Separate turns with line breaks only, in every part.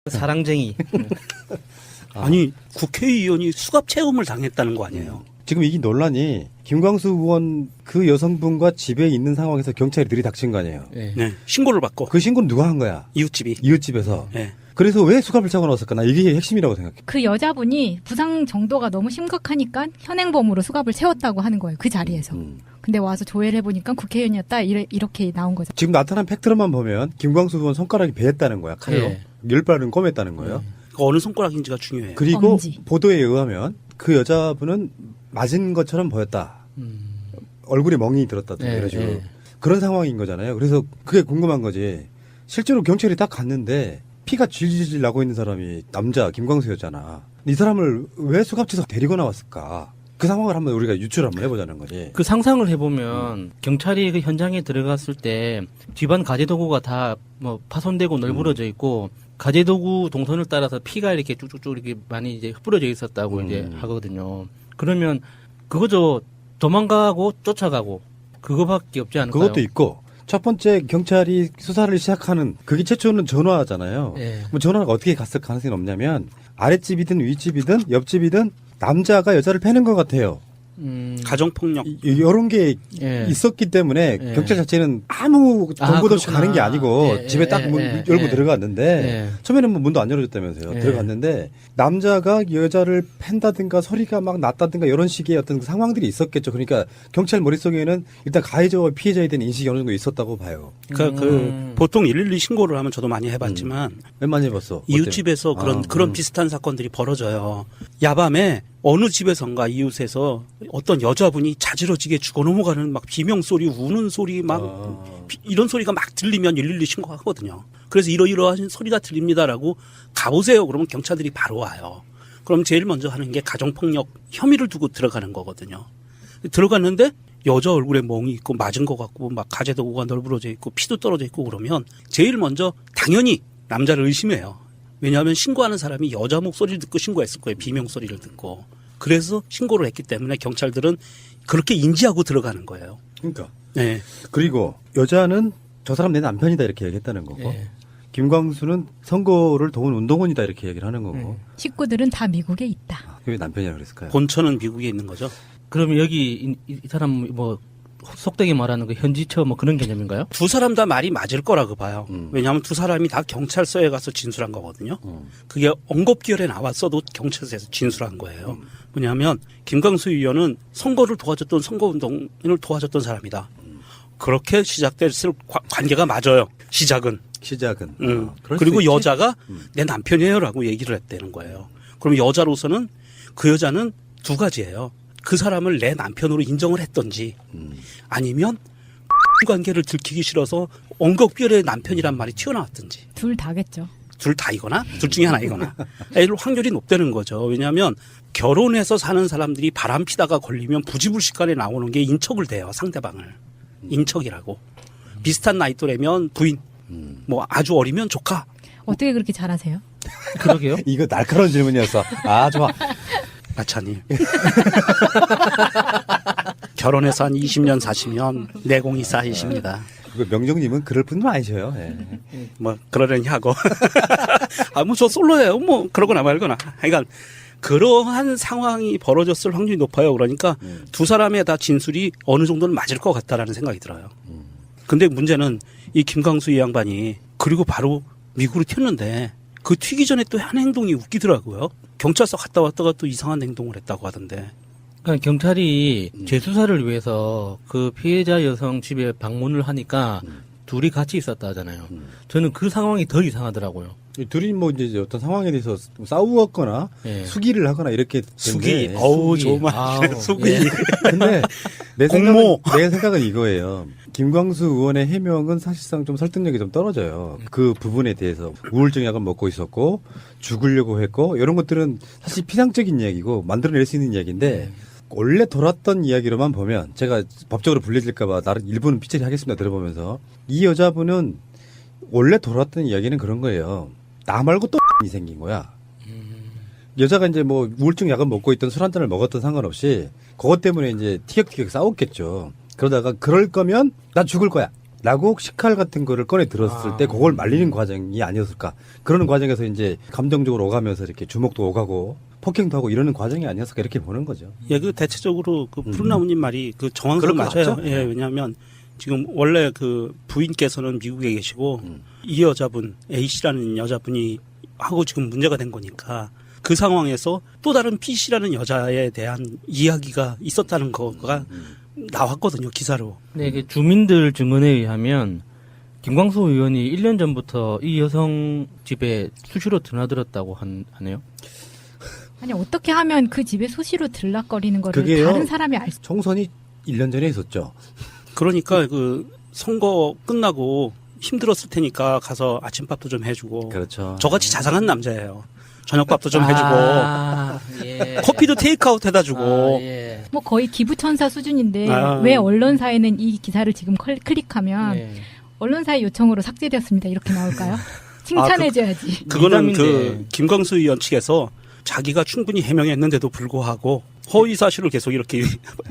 사랑쟁이.
아니 국회의원이 수갑 체험을 당했다는 거 아니에요?
지금 이 논란이 김광수 의원 그 여성분과 집에 있는 상황에서 경찰이 들이닥친 거 아니에요.
네.
네, 신고를 받고
그 신고는 누가 한 거야?
이웃집이.
이웃집에서.
네.
그래서 왜 수갑을 차고 나왔을까? 나 이게 핵심이라고 생각해.
그 여자분이 부상 정도가 너무 심각하니까 현행범으로 수갑을 채웠다고 하는 거예요. 그 자리에서. 근데 와서 조회를 해보니까 국회의원이었다. 이렇게 나온 거죠.
지금 나타난 팩트로만 보면 김광수 의원 손가락이 베었다는 거야. 칼로.
네.
10발은 꿰맸다는 거예요.
그 어느 손가락인지가 중요해요.
그리고
엄지.
보도에 의하면 그 여자분은 맞은 것처럼 보였다. 얼굴에 멍이 들었다.
네,
이런 식으로.
네.
그런 상황인 거잖아요. 그래서 그게 궁금한 거지. 실제로 경찰이 딱 갔는데 피가 질질 나고 있는 사람이 남자 김광수였잖아. 이 사람을 왜 수갑차에서 데리고 나왔을까? 그 상황을 한번 우리가 유추를 한번 해보자는 거지.
그 상상을 해보면 경찰이 그 현장에 들어갔을 때 집안 가재도구가 다 뭐 파손되고 널브러져 있고 가재도구 동선을 따라서 피가 이렇게 쭉쭉쭉 이렇게 많이 이제 흩뿌려져 있었다고 이제 하거든요. 그러면 그거죠. 도망가고 쫓아가고 그거밖에 없지 않을까요?
그것도 있고 첫 번째 경찰이 수사를 시작하는 그게 최초는 전화잖아요.
예.
뭐 전화가 어떻게 갔을 가능성이 없냐면 아랫집이든 윗집이든 옆집이든 남자가 여자를 패는 것 같아요.
가정폭력.
이런 게
예.
있었기 때문에
예.
경찰 자체는 아무 정보도 없이
그렇구나.
가는 게 아니고
예,
집에 딱
예,
문
예,
열고
예.
들어갔는데
예.
처음에는 뭐 문도 안 열어줬다면서요.
예.
들어갔는데 남자가 여자를 팬다든가 소리가 막 났다든가 이런 식의 어떤 상황들이 있었겠죠. 그러니까 경찰 머릿속에는 일단 가해자와 피해자에 대한 인식이 어느 정도 있었다고 봐요.
그 보통 112 신고를 하면 저도 많이 해봤지만
웬만히 해봤어.
이웃집에서 그런 비슷한 사건들이 벌어져요. 야밤에 어느 집에선가 이웃에서 어떤 여자분이 자지러지게 죽어 넘어가는 막 비명 소리, 우는 소리 막 이런 소리가 막 들리면 112 신고하거든요. 그래서 이러이러한 소리가 들립니다라고 가보세요. 그러면 경찰들이 바로 와요. 그럼 제일 먼저 하는 게 가정폭력 혐의를 두고 들어가는 거거든요. 들어갔는데 여자 얼굴에 멍이 있고 맞은 것 같고 막 가재도구가 널브러져 있고 피도 떨어져 있고 그러면 제일 먼저 당연히 남자를 의심해요. 왜냐하면 신고하는 사람이 여자 목소리를 듣고 신고했을 거예요. 비명 소리를 듣고. 그래서 신고를 했기 때문에 경찰들은 그렇게 인지하고 들어가는 거예요.
그러니까.
네.
그리고 여자는 저 사람 내 남편이다 이렇게 얘기했다는 거고
예.
김광수는 선거를 도운 운동원이다 이렇게 얘기를 하는 거고
식구들은 다 미국에 있다.
왜 남편이라 그랬을까요?
본처는 미국에 있는 거죠.
그러면 여기 이 사람 뭐 속되게 말하는 그 현지처 뭐 그런 개념인가요?
두 사람 다 말이 맞을 거라고 봐요. 왜냐하면 두 사람이 다 경찰서에 가서 진술한 거거든요. 그게 언급기열에 나왔어도 경찰서에서 진술한 거예요. 뭐냐면 김광수 의원은 선거를 도와줬던 선거운동을 도와줬던 사람이다. 그렇게 시작됐을 관계가 맞아요. 시작은.
그럴
그리고
수 있지.
여자가 내 남편이에요라고 얘기를 했다는 거예요. 그럼 여자로서는 그 여자는 두 가지예요. 그 사람을 내 남편으로 인정을 했던지 아니면 관계를 들키기 싫어서 언급결의 남편이란 말이 튀어나왔든지
둘 다겠죠.
둘 다이거나 둘 중에 하나이거나 이럴 확률이 높다는 거죠. 왜냐하면 결혼해서 사는 사람들이 바람 피다가 걸리면 부지불식간에 나오는 게 인척을 대요. 상대방을. 인척이라고. 비슷한 나이 또래면 부인 뭐 아주 어리면 조카.
어떻게 그렇게 잘하세요?
그러게요.
이거 날카로운 질문이었어. 아 좋아.
아차님. 결혼해서 한 20년 사시면 내공이 쌓이십니다.
그 명정님은 그럴 분은 아니셔요. 예.
뭐 그러려니 하고. 아, 뭐 저 솔로예요. 뭐 그러거나 말거나. 그러니까 그러한 상황이 벌어졌을 확률이 높아요. 그러니까 두 사람의 다 진술이 어느 정도는 맞을 것 같다라는 생각이 들어요. 근데 문제는 이 김광수 이 양반이 그리고 바로 미국으로 튀었는데 그 튀기 전에 또 한 행동이 웃기더라고요. 경찰서 갔다 왔다가 또 이상한 행동을 했다고 하던데.
그러니까 경찰이 재수사를 위해서 그 피해자 여성 집에 방문을 하니까 둘이 같이 있었다 하잖아요. 저는 그 상황이 더 이상하더라고요.
이 둘이 뭐 이제 어떤 상황에 대해서 싸우거나
예.
수기를 하거나 이렇게
수기.
되는데
어우,
수기.
좋은 말.
아우,
수기.
예.
근데
공모.
내 생각은 이거예요. 김광수 의원의 해명은 사실상 좀 설득력이 좀 떨어져요. 그 부분에 대해서 우울증 약을 먹고 있었고 죽으려고 했고 이런 것들은 사실 피상적인 이야기고 만들어낼 수 있는 이야기인데 원래 돌았던 이야기로만 보면 제가 법적으로 불려질까봐 나를 일부는 피처리 하겠습니다. 들어보면서 이 여자분은 원래 돌았던 이야기는 그런 거예요. 나 말고 또 이 생긴 거야. 여자가 이제 뭐 우울증 약을 먹고 있던 술 한 잔을 먹었던 상관없이 그것 때문에 이제 티격태격 싸웠겠죠. 그러다가 그럴 거면 나 죽을 거야. 라고 식칼 같은 거를 꺼내 들었을 때 그걸 말리는 과정이 아니었을까. 그러는 과정에서 이제 감정적으로 오가면서 이렇게 주먹도 오가고 폭행도 하고 이러는 과정이 아니었을까 이렇게 보는 거죠.
예, 그 대체적으로 그 푸른나무님 말이 그 정확한
그럴 것
맞아요.
같죠?
예, 왜냐하면 지금 원래 그 부인께서는 미국에 계시고 이 여자분 A 씨라는 여자분이 하고 지금 문제가 된 거니까 그 상황에서 또 다른 B 씨라는 여자에 대한 이야기가 있었다는 거가 나왔거든요, 기사로.
네, 그 주민들 증언에 의하면 김광수 의원이 1년 전부터 이 여성 집에 수시로 드나들었다고 하네요.
아니 어떻게 하면 그 집에 수시로 들락거리는 거를
그게요.
다른 사람이 알 수?
총선이 1년 전에 있었죠.
그러니까 그 선거 끝나고 힘들었을 테니까 가서 아침밥도 좀 해주고.
그렇죠.
저같이 자상한 남자예요. 저녁밥도 좀 해주고.
예.
커피도 테이크아웃 해다 주고.
예.
뭐 거의 기부천사 수준인데
아.
왜 언론사에는 이 기사를 지금 클릭하면
예.
언론사의 요청으로 삭제되었습니다 이렇게 나올까요? 칭찬해줘야지.
그거는
민감인데.
그 김광수 의원 측에서 자기가 충분히 해명했는데도 불구하고 허위 사실을 계속 이렇게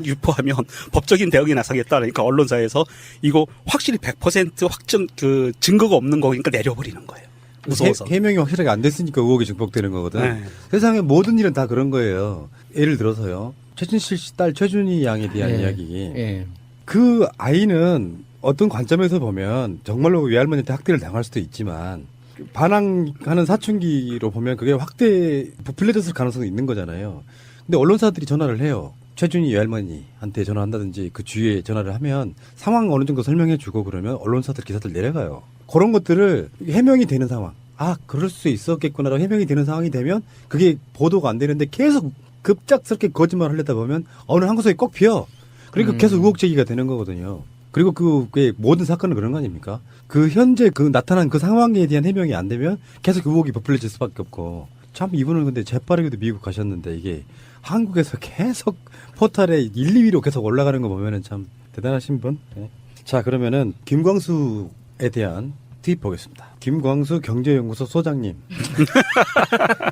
유포하면 법적인 대응이 나서겠다. 그러니까 언론사에서 이거 확실히 100% 확정 그 증거가 없는 거니까 내려버리는 거예요. 무서워서.
해명이 확실하게 안 됐으니까 의혹이 증폭되는 거거든.
네.
세상의 모든 일은 다 그런 거예요. 예를 들어서요. 최진실 씨 딸 최준희 양에 대한
예.
이야기.
예.
그 아이는 어떤 관점에서 보면 정말로 외할머니한테 학대를 당할 수도 있지만 반항하는 사춘기로 보면 그게 확대 부풀려졌을 가능성이 있는 거잖아요. 근데 언론사들이 전화를 해요. 최준희 외할머니한테 전화한다든지 그 주위에 전화를 하면 상황 어느 정도 설명해 주고 그러면 언론사들 기사들 내려가요. 그런 것들을 해명이 되는 상황. 아, 그럴 수 있었겠구나라고 해명이 되는 상황이 되면 그게 보도가 안 되는데 계속 급작스럽게 거짓말을 하려다 보면 어느 한 구석에 꼭 피어. 그러니까 계속 의혹 제기가 되는 거거든요. 그리고 그게 모든 사건은 그런 거 아닙니까? 그 현재 그 나타난 그 상황에 대한 해명이 안 되면 계속 의혹이 부풀려질 수밖에 없고. 참 이분은 근데 재빠르게도 미국 가셨는데 이게 한국에서 계속 포털에 1, 2위로 계속 올라가는 거 보면은 참 대단하신 분. 네. 자, 그러면은 김광수에 대한 트윗 보겠습니다. 김광수 경제연구소 소장님.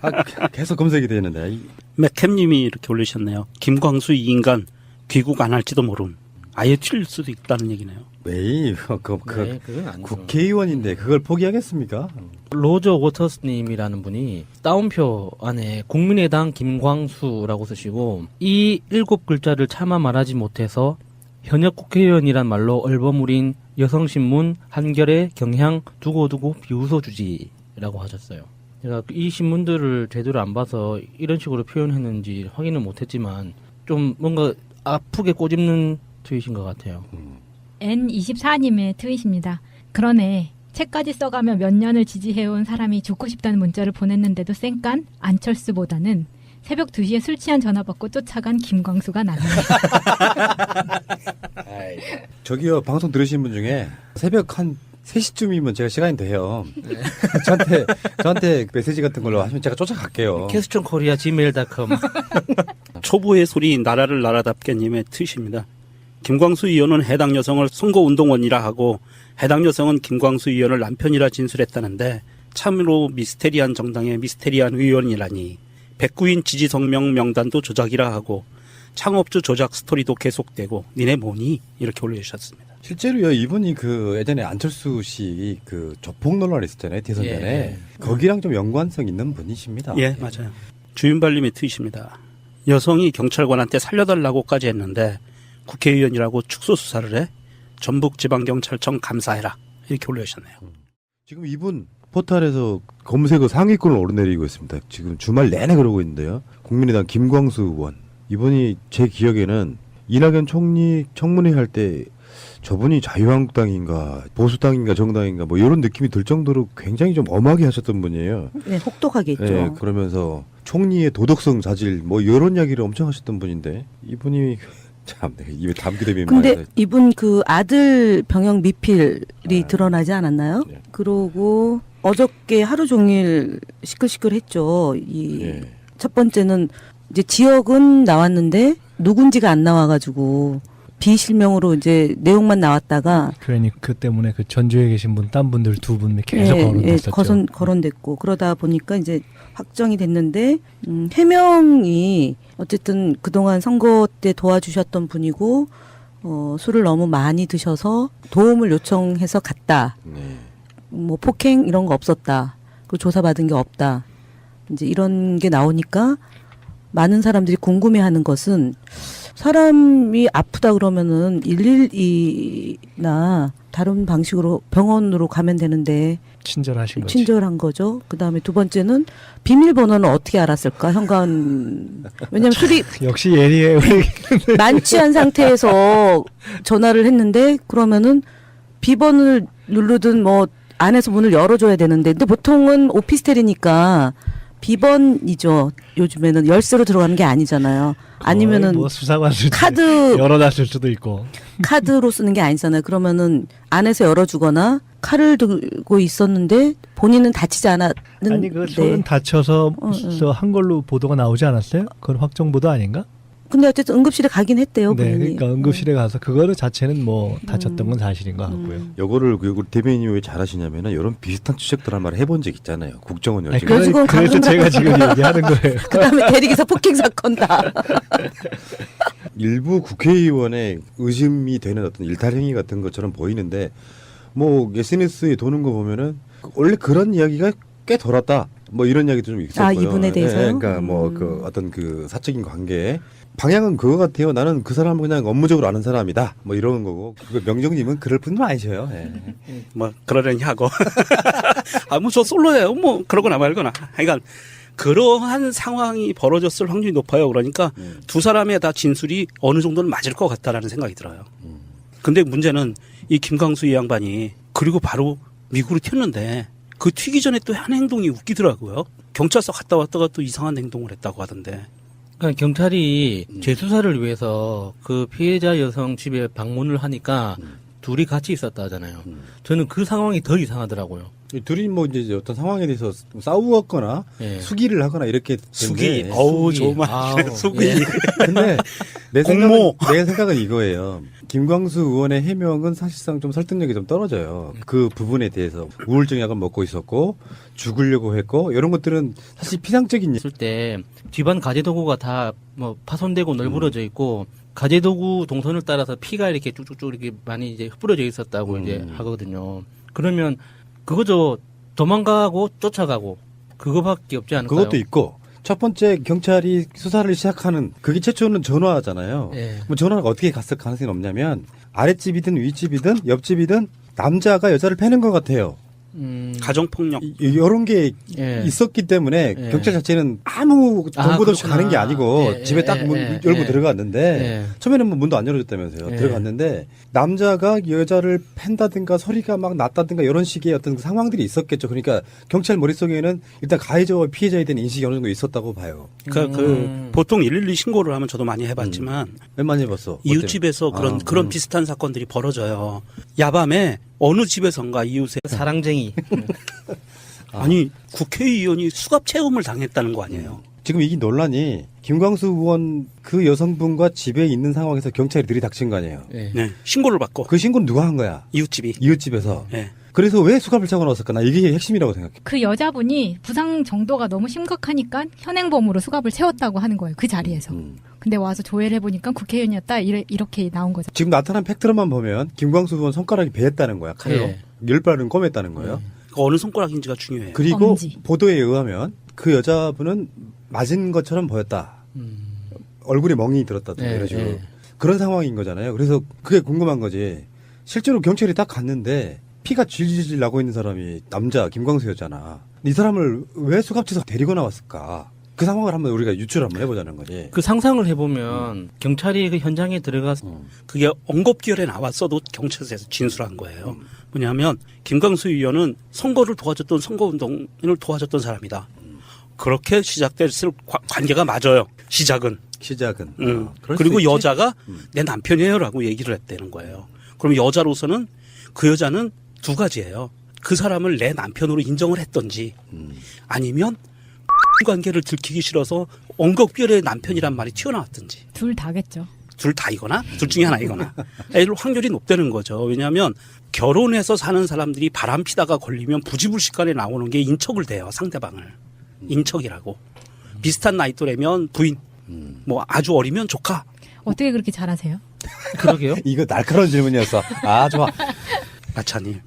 아, 계속 검색이 되는데.
맥캠님이 이렇게 올리셨네요. 김광수 이 인간 귀국 안 할지도 모름. 아예 튈 수도 있다는 얘기네요.
왜
네, 그건 아니죠.
국회의원인데 그걸 포기하겠습니까?
로저 워터스님이라는 분이 따옴표 안에 국민의당 김광수라고 쓰시고 이 7글자를 차마 말하지 못해서 현역 국회의원이란 말로 얼버무린 여성신문 한겨레 경향 두고두고 비웃어주지라고 하셨어요. 제가 이 신문들을 제대로 안 봐서 이런 식으로 표현했는지 확인은 못했지만 좀 뭔가 아프게 꼬집는 트윗인 것 같아요.
N24님의 트윗입니다. 그러네. 책까지 써가며 몇 년을 지지해온 사람이 죽고 싶다는 문자를 보냈는데도 쌩깐 안철수보다는 새벽 2시에 술 취한 전화 받고 쫓아간 김광수가 낫네.
저기요, 방송 들으신 분 중에 새벽 한 3시쯤이면 제가 시간이 돼요. 저한테 메시지 같은 걸로 하시면 제가 쫓아갈게요.
캐스천 코리아 gmail.com
초보의 소리 나라를 나라답게님의 트윗입니다. 김광수 의원은 해당 여성을 선거운동원이라 하고 해당 여성은 김광수 의원을 남편이라 진술했다는데 참으로 미스테리한 정당의 미스테리한 의원이라니 백구인 지지 성명 명단도 조작이라 하고 창업주 조작 스토리도 계속되고 니네 뭐니? 이렇게 올려주셨습니다.
실제로요, 이분이 그 예전에 안철수 씨 그 조폭 논란 있었잖아요, 대선 전에.
예.
거기랑 좀 연관성 있는 분이십니다.
예, 맞아요. 주윤발님의 트윗입니다. 여성이 경찰관한테 살려달라고까지 했는데 국회의원이라고 축소 수사를 해? 전북지방경찰청 감사해라. 이렇게 올려주셨네요.
지금 이분 포털에서 검색어 상위권을 오르내리고 있습니다. 지금 주말 내내 그러고 있는데요. 국민의당 김광수 의원. 이분이 제 기억에는 이낙연 총리 청문회 할 때 저분이 자유한국당인가 보수당인가 정당인가 뭐 이런 느낌이 들 정도로 굉장히 좀 엄하게 하셨던 분이에요.
네, 혹독하게 했죠.
네, 그러면서 총리의 도덕성 자질 뭐 이런 이야기를 엄청 하셨던 분인데 이분이 참 입에 담기대비
근데 이분 그 아들 병역 미필이 드러나지 않았나요?
네.
그러고 어저께 하루 종일 시끌시끌했죠. 이 첫
예.
번째는 이제 지역은 나왔는데 누군지가 안 나와가지고 비실명으로 이제 내용만 나왔다가
괜히 그 때문에 그 전주에 계신 분, 딴 분들 두 분 계속 거론됐었죠.
거론됐고 그러다 보니까 이제 확정이 됐는데 해명이 어쨌든 그동안 선거 때 도와주셨던 분이고 술을 너무 많이 드셔서 도움을 요청해서 갔다.
네.
뭐 폭행 이런 거 없었다. 그 조사받은 게 없다. 이제 이런 게 나오니까 많은 사람들이 궁금해하는 것은 사람이 아프다 그러면은 112나 다른 방식으로 병원으로 가면 되는데
친절하신 거지.
친절한 거죠. 그다음에 두 번째는 비밀번호는 어떻게 알았을까? 현관 왜냐면 술이
역시 예리해 우리.
만취한 상태에서 전화를 했는데 그러면은 비번을 누르든 뭐 안에서 문을 열어줘야 되는데 근데 보통은 오피스텔이니까 비번이죠. 요즘에는 열쇠로 들어가는 게 아니잖아요. 아니면은
뭐 수사관을
카드
열어놨을 수도 있고.
카드로 쓰는 게 아니잖아요. 그러면은 안에서 열어주거나 칼을 들고 있었는데 본인은 다치지 않았는데.
아니 그 손은 다쳐서
응.
한 걸로 보도가 나오지 않았어요? 그건 확정 보도 아닌가?
근데 어쨌든 응급실에 가긴 했대요.
네,
본인이.
그러니까 응급실에 가서 그거를 자체는 뭐 다쳤던 건 사실인 것 같고요.
요거를 그 대변인이 왜 잘하시냐면은 이런 비슷한 추적 드라마를 해본 적 있잖아요. 국정원
아니,
열정.
여직원
그래서 제가 지금 얘기하는 거예요.
그다음에 대리기사 폭행 사건 다.
일부 국회의원의 의심이 되는 어떤 일탈행위 같은 것처럼 보이는데 뭐 SNS에 도는 거 보면은 원래 그런 이야기가 꽤 돌았다. 뭐 이런 이야기도 좀 있었고요.
아, 이분에 대해서요?
그러니까 뭐 그 어떤 그 사적인 관계 방향은 그거 같아요. 나는 그 사람을 그냥 업무적으로 아는 사람이다. 뭐 이런 거고. 그 명정님은 그럴 분은 아니셔요. 예.
뭐 그러려니 하고 뭐 저 솔로예요. 뭐 그러거나 말거나. 그러니까 그러한 상황이 벌어졌을 확률이 높아요. 그러니까 두 사람의 다 진술이 어느 정도는 맞을 것 같다라는 생각이 들어요. 근데 문제는 이 김광수 이 양반이 그리고 바로 미국으로 튀었는데 그 튀기 전에 또 한 행동이 웃기더라고요. 경찰서 갔다 왔다가 또 이상한 행동을 했다고 하던데.
그러니까 경찰이 재수사를 위해서 그 피해자 여성 집에 방문을 하니까 둘이 같이 있었다 하잖아요. 저는 그 상황이 더 이상하더라고요.
이 둘이 뭐 이제 어떤 상황에 대해서 싸우거나
예.
수기를 하거나 이렇게
수기.
되는데
어우,
수기.
좋은 말.
아우,
수기.
예.
근데
공모.
내 생각은 이거예요. 김광수 의원의 해명은 사실상 좀 설득력이 좀 떨어져요. 그 부분에 대해서 우울증 약을 먹고 있었고 죽으려고 했고 이런 것들은 사실 피상적인
있을 때 집안 가재도구가 다 뭐 파손되고 널브러져 있고 가재도구 동선을 따라서 피가 이렇게 쭉쭉쭉 이렇게 많이 이제 흩뿌려져 있었다고 이제 하거든요. 그러면 그거죠. 도망가고 쫓아가고 그거밖에 없지 않을까요?
그것도 있고 첫 번째 경찰이 수사를 시작하는 그게 최초는 전화잖아요.
예.
뭐 전화가 어떻게 갔을 가능성이 없냐면 아랫집이든 윗집이든 옆집이든 남자가 여자를 패는 것 같아요.
가정폭력.
이런 게
예.
있었기 때문에
예.
경찰 자체는 아무 정보도 없이
그렇구나.
가는 게 아니고
예,
집에 딱
예,
문
예,
열고
예.
들어갔는데
예.
처음에는 뭐 문도 안 열어줬다면서요.
예.
들어갔는데 남자가 여자를 팬다든가 소리가 막 났다든가 이런 식의 어떤 상황들이 있었겠죠. 그러니까 경찰 머릿속에는 일단 가해자와 피해자에 대한 인식이 어느 정도 있었다고 봐요.
그 보통 112 신고를 하면 저도 많이 해봤지만
몇 많이 해봤어.
이웃집에서
어때요?
그런 비슷한 사건들이 벌어져요. 야밤에 어느 집에선가 이웃에
사랑쟁이.
아니 국회의원이 수갑 체험을 당했다는 거 아니에요.
지금 이 논란이 김광수 의원 그 여성분과 집에 있는 상황에서 경찰이 들이닥친 거 아니에요.
예.
네, 신고를 받고
그 신고는 누가 한 거야?
이웃집이.
이웃집에서.
네.
그래서 왜 수갑을 차고 나왔을까? 나 이게 핵심이라고 생각해.
그 여자분이 부상 정도가 너무 심각하니까 현행범으로 수갑을 채웠다고 하는 거예요. 그 자리에서. 근데 와서 조회를 해보니까 국회의원이었다. 이렇게 나온 거죠.
지금 나타난 팩트로만 보면 김광수 의원 손가락이 배했다는 거야. 칼로.
예.
10발은 꿰맸다는 거예요.
그 어느 손가락인지가 중요해요.
그리고
엄지.
보도에 의하면 그 여자분은 맞은 것처럼 보였다. 얼굴에 멍이 들었다든가
예,
이런 식으로.
예.
그런 상황인 거잖아요. 그래서 그게 궁금한 거지. 실제로 경찰이 딱 갔는데 피가 질질 나고 있는 사람이 남자 김광수였잖아. 이 사람을 왜 수갑차에서 데리고 나왔을까? 그 상황을 한번 우리가 유추를 한번 해보자는 거지.
그 상상을 해보면 경찰이 그 현장에 들어가서
그게 언급기열에 나왔어도 경찰서에서 진술한 거예요. 뭐냐면 김광수 의원은 선거를 도와줬던 선거운동을 도와줬던 사람이다. 그렇게 시작됐을 관계가 맞아요. 시작은.
그럴
그리고
수 있지.
여자가 내 남편이에요라고 얘기를 했다는 거예요. 그럼 여자로서는 그 여자는 두 가지예요. 그 사람을 내 남편으로 인정을 했던지 아니면 관계를 들키기 싫어서 언급결의 남편이란 말이 튀어나왔든지
둘 다겠죠.
둘 다이거나 둘 중에 하나이거나 이럴 확률이 높다는 거죠. 왜냐하면 결혼해서 사는 사람들이 바람 피다가 걸리면 부지불식간에 나오는 게 인척을 대요. 상대방을. 인척이라고. 비슷한 나이 또래면 부인 뭐 아주 어리면 조카.
어떻게 그렇게 잘하세요?
그러게요.
이거 날카로운 질문이었어. 아, 좋아.
마차님.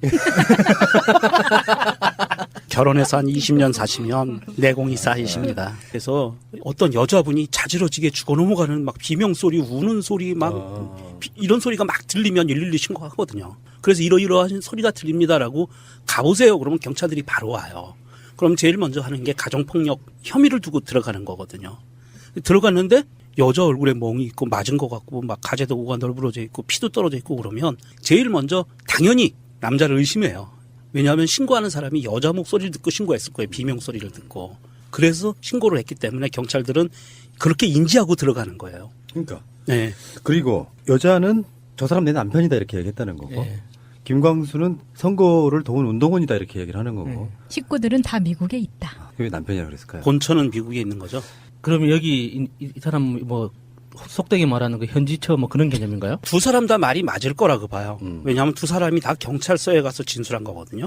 결혼해서 한 20년 사시면 내공이 쌓이십니다. 그래서 어떤 여자분이 자지러지게 죽어 넘어가는 막 비명소리, 우는 소리 막 이런 소리가 막 들리면 112 신고하거든요. 그래서 이러이러한 소리가 들립니다라고 가보세요. 그러면 경찰들이 바로 와요. 그럼 제일 먼저 하는 게 가정폭력 혐의를 두고 들어가는 거거든요. 들어갔는데 여자 얼굴에 멍이 있고 맞은 것 같고 막 가재도구가 널브러져 있고 피도 떨어져 있고 그러면 제일 먼저 당연히 남자를 의심해요. 왜냐하면 신고하는 사람이 여자 목소리를 듣고 신고했을 거예요. 비명소리를 듣고. 그래서 신고를 했기 때문에 경찰들은 그렇게 인지하고 들어가는 거예요.
그러니까.
네.
그리고 여자는 저 사람 내 남편이다 이렇게 얘기했다는 거고.
예.
김광수는 선거를 도운 운동원이다 이렇게 얘기를 하는 거고.
식구들은 다 미국에 있다.
그게 남편이라 그랬을까요?
본처는 미국에 있는 거죠.
그러면 여기 이 사람 뭐 속되게 말하는 그 현지처 뭐 그런 개념인가요?
두 사람 다 말이 맞을 거라고 봐요.
음.
왜냐하면 두 사람이 다 경찰서에 가서 진술한 거거든요.